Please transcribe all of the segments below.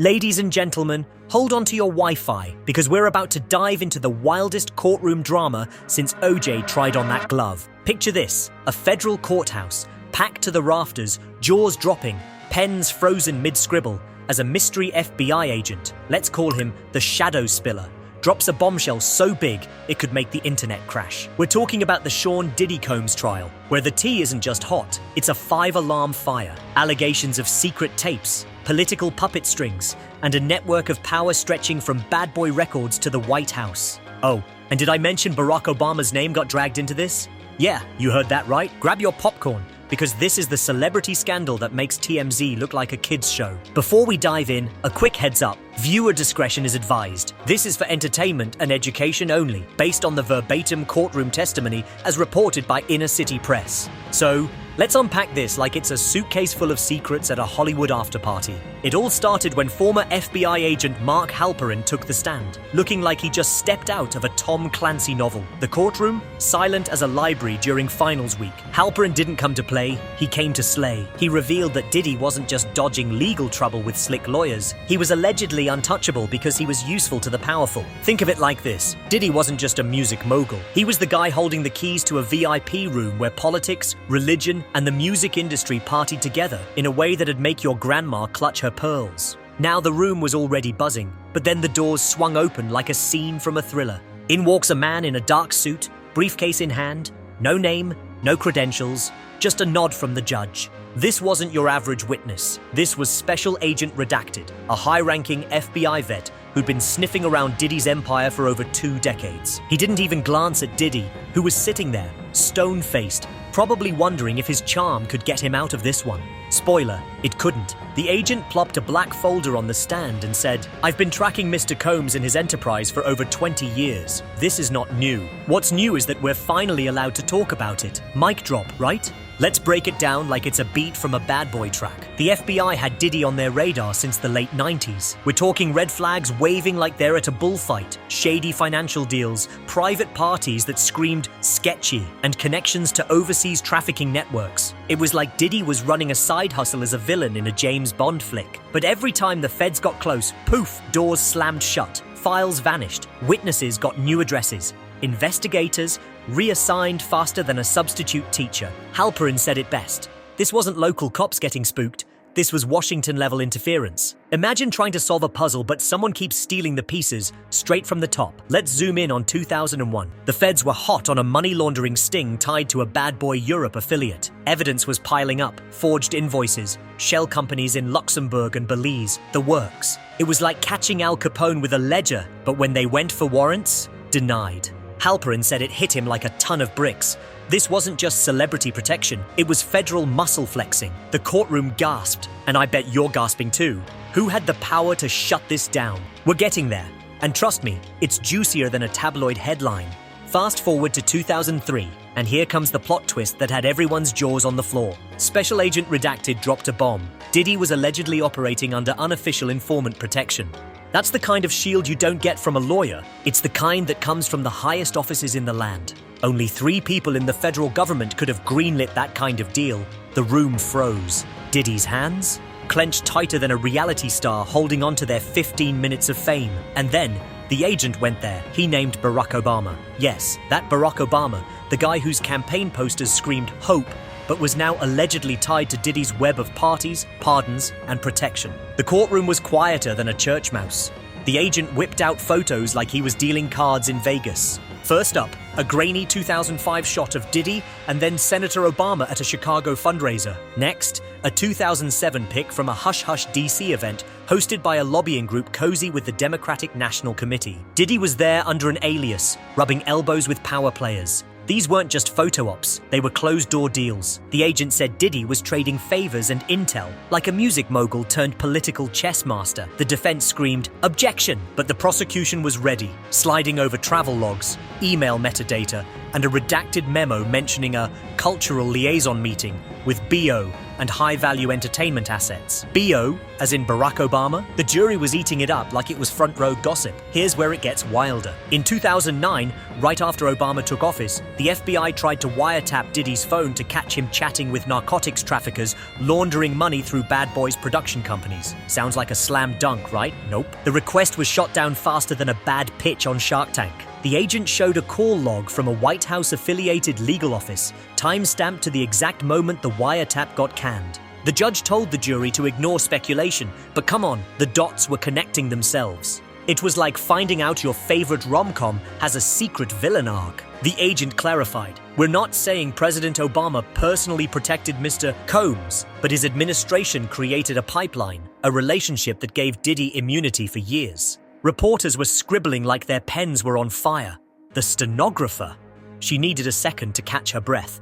Ladies and gentlemen, hold on to your Wi-Fi because we're about to dive into the wildest courtroom drama since OJ tried on that glove. Picture this, a federal courthouse, packed to the rafters, jaws dropping, pens frozen mid-scribble, as a mystery FBI agent, let's call him the Shadow Spiller, drops a bombshell so big it could make the internet crash. We're talking about the Diddy Combs trial, where the tea isn't just hot, it's a 5-alarm fire. Allegations of secret tapes, political puppet strings, and a network of power stretching from Bad Boy Records to the White House. Oh, and did I mention Barack Obama's name got dragged into this? Yeah, you heard that right. Grab your popcorn, because this is the celebrity scandal that makes TMZ look like a kid's show. Before we dive in, a quick heads up. Viewer discretion is advised. This is for entertainment and education only, based on the verbatim courtroom testimony as reported by Inner City Press. So, let's unpack this like it's a suitcase full of secrets at a Hollywood after-party. It all started when former FBI agent Mark Halperin took the stand, looking like he just stepped out of a Tom Clancy novel. The courtroom, silent as a library during finals week. Halperin didn't come to play, he came to slay. He revealed that Diddy wasn't just dodging legal trouble with slick lawyers, he was allegedly untouchable because he was useful to the powerful. Think of it like this, Diddy wasn't just a music mogul, he was the guy holding the keys to a VIP room where politics, religion, and the music industry partied together in a way that'd make your grandma clutch her pearls. Now the room was already buzzing, but then the doors swung open like a scene from a thriller. In walks a man in a dark suit, briefcase in hand, no name, no credentials, just a nod from the judge. This wasn't your average witness. This was Special Agent Redacted, a high-ranking FBI vet who'd been sniffing around Diddy's empire for over 2 decades. He didn't even glance at Diddy, who was sitting there, stone-faced, probably wondering if his charm could get him out of this one. Spoiler, it couldn't. The agent plopped a black folder on the stand and said, "I've been tracking Mr. Combs and his enterprise for over 20 years. This is not new. What's new is that we're finally allowed to talk about it." Mic drop, right? Let's break it down like it's a beat from a Bad Boy track. The FBI had Diddy on their radar since the late 90s. We're talking red flags waving like they're at a bullfight, shady financial deals, private parties that screamed sketchy, and connections to overseas trafficking networks. It was like Diddy was running a side hustle as a villain in a James Bond flick. But every time the feds got close, poof, doors slammed shut, files vanished, witnesses got new addresses. Investigators reassigned faster than a substitute teacher. Halperin said it best. This wasn't local cops getting spooked. This was Washington-level interference. Imagine trying to solve a puzzle, but someone keeps stealing the pieces straight from the top. Let's zoom in on 2001. The feds were hot on a money laundering sting tied to a Bad Boy Europe affiliate. Evidence was piling up, forged invoices, shell companies in Luxembourg and Belize, the works. It was like catching Al Capone with a ledger, but when they went for warrants, denied. Halperin said it hit him like a ton of bricks. This wasn't just celebrity protection, it was federal muscle flexing. The courtroom gasped, and I bet you're gasping too. Who had the power to shut this down? We're getting there. And trust me, it's juicier than a tabloid headline. Fast forward to 2003, and here comes the plot twist that had everyone's jaws on the floor. Special Agent Redacted dropped a bomb. Diddy was allegedly operating under unofficial informant protection. That's the kind of shield you don't get from a lawyer. It's the kind that comes from the highest offices in the land. Only 3 people in the federal government could have greenlit that kind of deal. The room froze. Diddy's hands? Clenched tighter than a reality star holding on to their 15 minutes of fame. And then, the agent went there. He named Barack Obama. Yes, that Barack Obama, the guy whose campaign posters screamed hope, but was now allegedly tied to Diddy's web of parties, pardons, and protection. The courtroom was quieter than a church mouse. The agent whipped out photos like he was dealing cards in Vegas. First up, a grainy 2005 shot of Diddy and then Senator Obama at a Chicago fundraiser. Next, a 2007 pic from a hush-hush DC event hosted by a lobbying group cozy with the Democratic National Committee. Diddy was there under an alias, rubbing elbows with power players. These weren't just photo ops, they were closed-door deals. The agent said Diddy was trading favors and intel, like a music mogul turned political chess master. The defense screamed, "Objection!" But the prosecution was ready, sliding over travel logs, email metadata, and a redacted memo mentioning a cultural liaison meeting with BO, and high-value entertainment assets. BO, as in Barack Obama, the jury was eating it up like it was front-row gossip. Here's where it gets wilder. In 2009, right after Obama took office, the FBI tried to wiretap Diddy's phone to catch him chatting with narcotics traffickers, laundering money through Bad Boys production companies. Sounds like a slam dunk, right? Nope. The request was shot down faster than a bad pitch on Shark Tank. The agent showed a call log from a White House-affiliated legal office, time-stamped to the exact moment the wiretap got canned. The judge told the jury to ignore speculation, but come on, the dots were connecting themselves. It was like finding out your favorite rom-com has a secret villain arc. The agent clarified, "We're not saying President Obama personally protected Mr. Combs, but his administration created a pipeline, a relationship that gave Diddy immunity for years." Reporters were scribbling like their pens were on fire. The stenographer, she needed a second to catch her breath.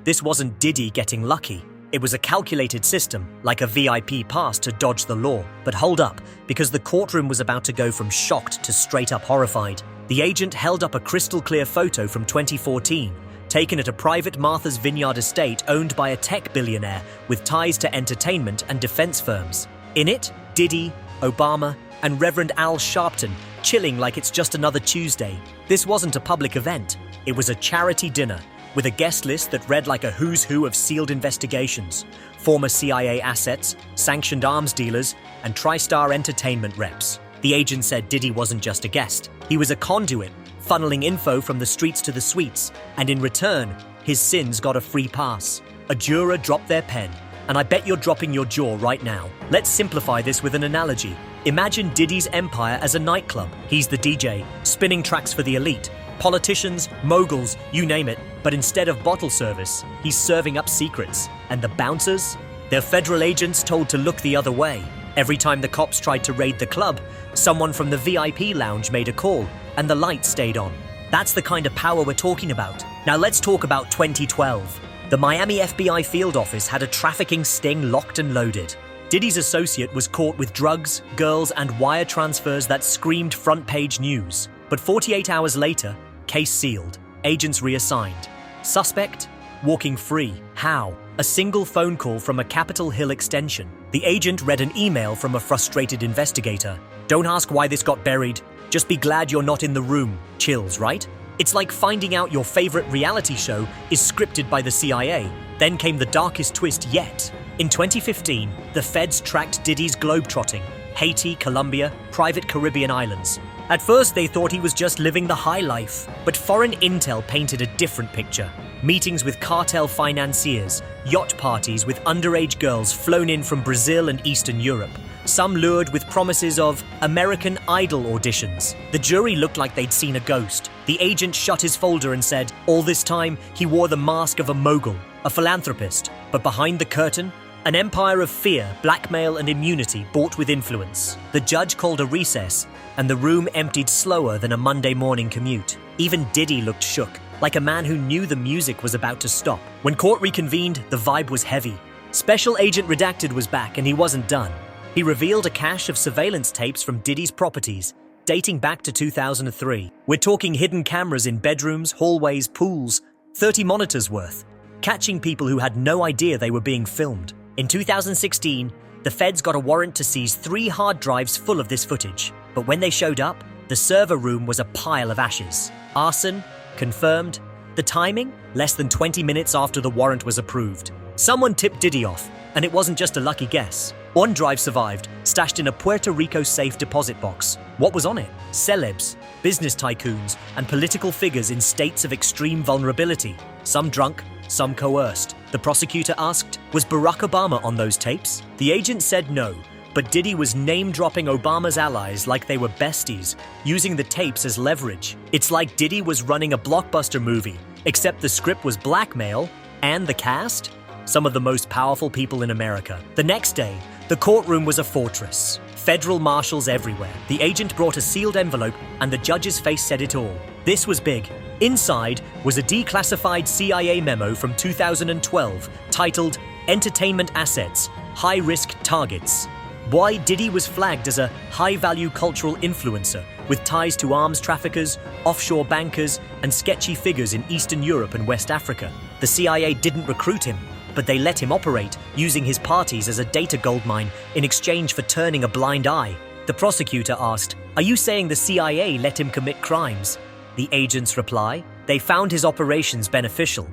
This wasn't Diddy getting lucky. It was a calculated system, like a VIP pass to dodge the law. But hold up, because the courtroom was about to go from shocked to straight up horrified. The agent held up a crystal-clear photo from 2014, taken at a private Martha's Vineyard estate owned by a tech billionaire with ties to entertainment and defense firms. In it, Diddy, Obama, and Reverend Al Sharpton chilling like it's just another Tuesday. This wasn't a public event. It was a charity dinner with a guest list that read like a who's who of sealed investigations, former CIA assets, sanctioned arms dealers, and TriStar Entertainment reps. The agent said Diddy wasn't just a guest. He was a conduit, funneling info from the streets to the suites, and in return, his sins got a free pass. A juror dropped their pen, and I bet you're dropping your jaw right now. Let's simplify this with an analogy. Imagine Diddy's empire as a nightclub. He's the DJ, spinning tracks for the elite. Politicians, moguls, you name it. But instead of bottle service, he's serving up secrets. And the bouncers? They're federal agents told to look the other way. Every time the cops tried to raid the club, someone from the VIP lounge made a call, and the lights stayed on. That's the kind of power we're talking about. Now let's talk about 2012. The Miami FBI field office had a trafficking sting locked and loaded. Diddy's associate was caught with drugs, girls, and wire transfers that screamed front-page news. But 48 hours later, case sealed, agents reassigned. Suspect? Walking free. How? A single phone call from a Capitol Hill extension. The agent read an email from a frustrated investigator. Don't ask why this got buried. Just be glad you're not in the room. Chills, right? It's like finding out your favorite reality show is scripted by the CIA. Then came the darkest twist yet. In 2015, the feds tracked Diddy's globetrotting. Haiti, Colombia, private Caribbean islands. At first, they thought he was just living the high life. But foreign intel painted a different picture. Meetings with cartel financiers, yacht parties with underage girls flown in from Brazil and Eastern Europe. Some lured with promises of American Idol auditions. The jury looked like they'd seen a ghost. The agent shut his folder and said, all this time, he wore the mask of a mogul, a philanthropist. But behind the curtain, an empire of fear, blackmail, and immunity bought with influence. The judge called a recess, and the room emptied slower than a Monday morning commute. Even Diddy looked shook, like a man who knew the music was about to stop. When court reconvened, the vibe was heavy. Special Agent Redacted was back, and he wasn't done. He revealed a cache of surveillance tapes from Diddy's properties, dating back to 2003. We're talking hidden cameras in bedrooms, hallways, pools, 30 monitors worth, catching people who had no idea they were being filmed. In 2016, the feds got a warrant to seize 3 hard drives full of this footage. But when they showed up, the server room was a pile of ashes. Arson? Confirmed. The timing? Less than 20 minutes after the warrant was approved. Someone tipped Diddy off, and it wasn't just a lucky guess. One drive survived, stashed in a Puerto Rico safe deposit box. What was on it? Celebs, business tycoons, and political figures in states of extreme vulnerability. Some drunk, some coerced. The prosecutor asked, was Barack Obama on those tapes? The agent said no, but Diddy was name-dropping Obama's allies like they were besties, using the tapes as leverage. It's like Diddy was running a blockbuster movie, except the script was blackmail, and the cast? Some of the most powerful people in America. The next day, the courtroom was a fortress. Federal marshals everywhere. The agent brought a sealed envelope, and the judge's face said it all. This was big. Inside was a declassified CIA memo from 2012 titled Entertainment Assets, High-Risk Targets. Why Diddy was flagged as a high-value cultural influencer with ties to arms traffickers, offshore bankers, and sketchy figures in Eastern Europe and West Africa. The CIA didn't recruit him. but they let him operate, using his parties as a data goldmine in exchange for turning a blind eye. The prosecutor asked, "Are you saying the CIA let him commit crimes?" The agents reply, "They found his operations beneficial.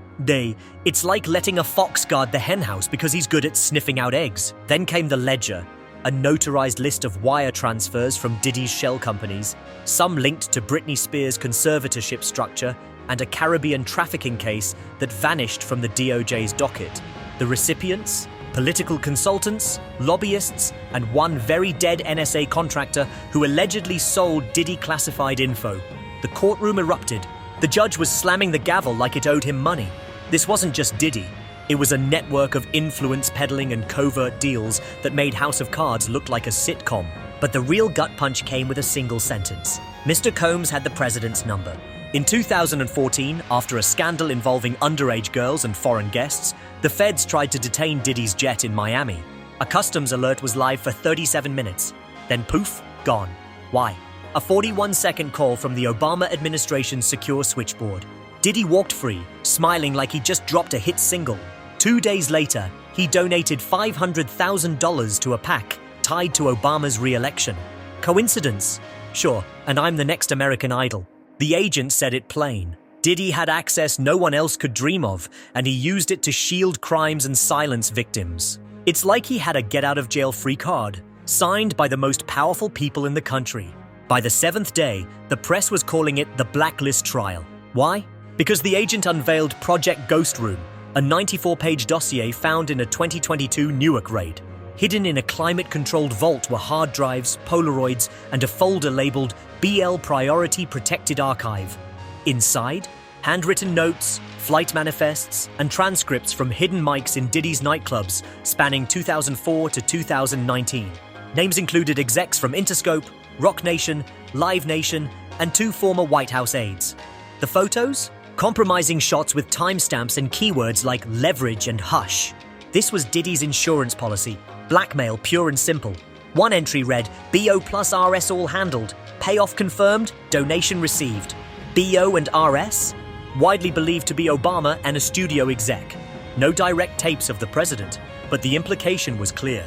It's like letting a fox guard the henhouse because he's good at sniffing out eggs." Then came the ledger, a notarized list of wire transfers from Diddy's shell companies, some linked to Britney Spears' conservatorship structure, and a Caribbean trafficking case that vanished from the DOJ's docket. The recipients? Political consultants, lobbyists, and one very dead NSA contractor who allegedly sold Diddy classified info. The courtroom erupted. The judge was slamming the gavel like it owed him money. This wasn't just Diddy. It was a network of influence peddling and covert deals that made House of Cards look like a sitcom. But the real gut punch came with a single sentence. Mr. Combs had the president's number. In 2014, after a scandal involving underage girls and foreign guests, the feds tried to detain Diddy's jet in Miami. A customs alert was live for 37 minutes. Then poof, gone. Why? A 41-second call from the Obama administration's secure switchboard. Diddy walked free, smiling like he just dropped a hit single. 2 days later, he donated $500,000 to a PAC tied to Obama's re-election. Coincidence? Sure, and I'm the next American Idol. The agent said it plain. Diddy had access no one else could dream of, and he used it to shield crimes and silence victims. It's like he had a get-out-of-jail-free card, signed by the most powerful people in the country. By the 7th day, the press was calling it the Blacklist Trial. Why? Because the agent unveiled Project Ghost Room, a 94-page dossier found in a 2022 Newark raid. Hidden in a climate-controlled vault were hard drives, Polaroids, and a folder labeled BL Priority Protected Archive. Inside, handwritten notes, flight manifests, and transcripts from hidden mics in Diddy's nightclubs spanning 2004 to 2019. Names included execs from Interscope, Rock Nation, Live Nation, and 2 former White House aides. The photos? Compromising shots with timestamps and keywords like leverage and hush. This was Diddy's insurance policy, blackmail pure and simple. One entry read, BO plus RS all handled, payoff confirmed, donation received. BO and RS? Widely believed to be Obama and a studio exec. No direct tapes of the president, but the implication was clear.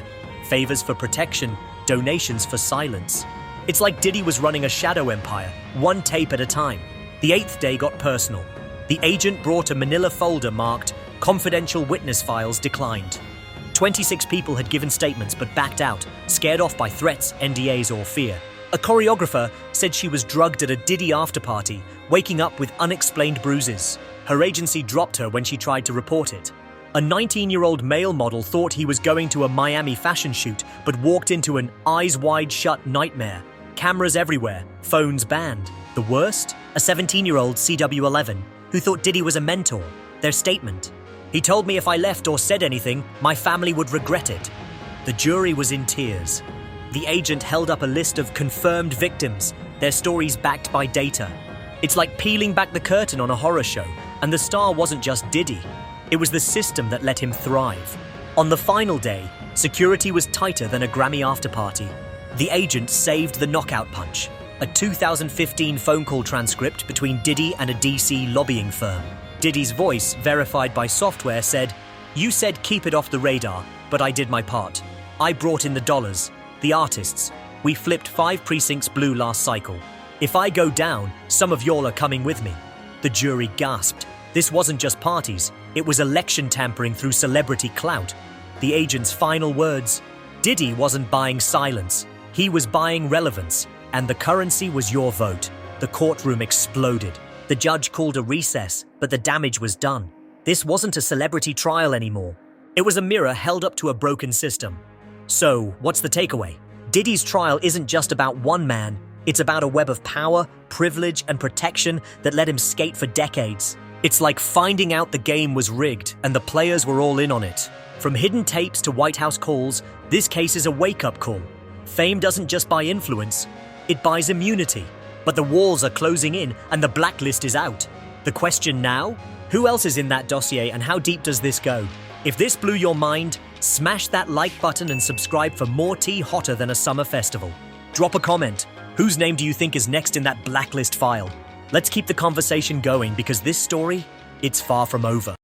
Favors for protection, donations for silence. It's like Diddy was running a shadow empire, one tape at a time. The 8th day got personal. The agent brought a manila folder marked Confidential Witness Files Declined. 26 people had given statements but backed out, scared off by threats, NDAs, or fear. A choreographer said she was drugged at a Diddy after-party, waking up with unexplained bruises. Her agency dropped her when she tried to report it. A 19-year-old male model thought he was going to a Miami fashion shoot but walked into an eyes-wide-shut nightmare. Cameras everywhere, phones banned. The worst? A 17-year-old CW11 who thought Diddy was a mentor. Their statement: "He told me if I left or said anything, my family would regret it." The jury was in tears. The agent held up a list of confirmed victims, their stories backed by data. It's like peeling back the curtain on a horror show, and the star wasn't just Diddy. It was the system that let him thrive. On the final day, security was tighter than a Grammy after-party. The agent saved the knockout punch, a 2015 phone call transcript between Diddy and a DC lobbying firm. Diddy's voice, verified by software, said, "You said keep it off the radar, but I did my part. I brought in the dollars, the artists. We flipped 5 precincts blue last cycle. If I go down, some of y'all are coming with me." The jury gasped. This wasn't just parties, it was election tampering through celebrity clout. The agent's final words: Diddy wasn't buying silence, he was buying relevance, and the currency was your vote. The courtroom exploded. The judge called a recess, but the damage was done. This wasn't a celebrity trial anymore. It was a mirror held up to a broken system. So, what's the takeaway? Diddy's trial isn't just about one man. It's about a web of power, privilege, and protection that let him skate for decades. It's like finding out the game was rigged and the players were all in on it. From hidden tapes to White House calls, this case is a wake-up call. Fame doesn't just buy influence, it buys immunity. But the walls are closing in and the blacklist is out. The question now? Who else is in that dossier and how deep does this go? If this blew your mind, smash that like button and subscribe for more tea hotter than a summer festival. Drop a comment. Whose name do you think is next in that blacklist file? Let's keep the conversation going because this story, it's far from over.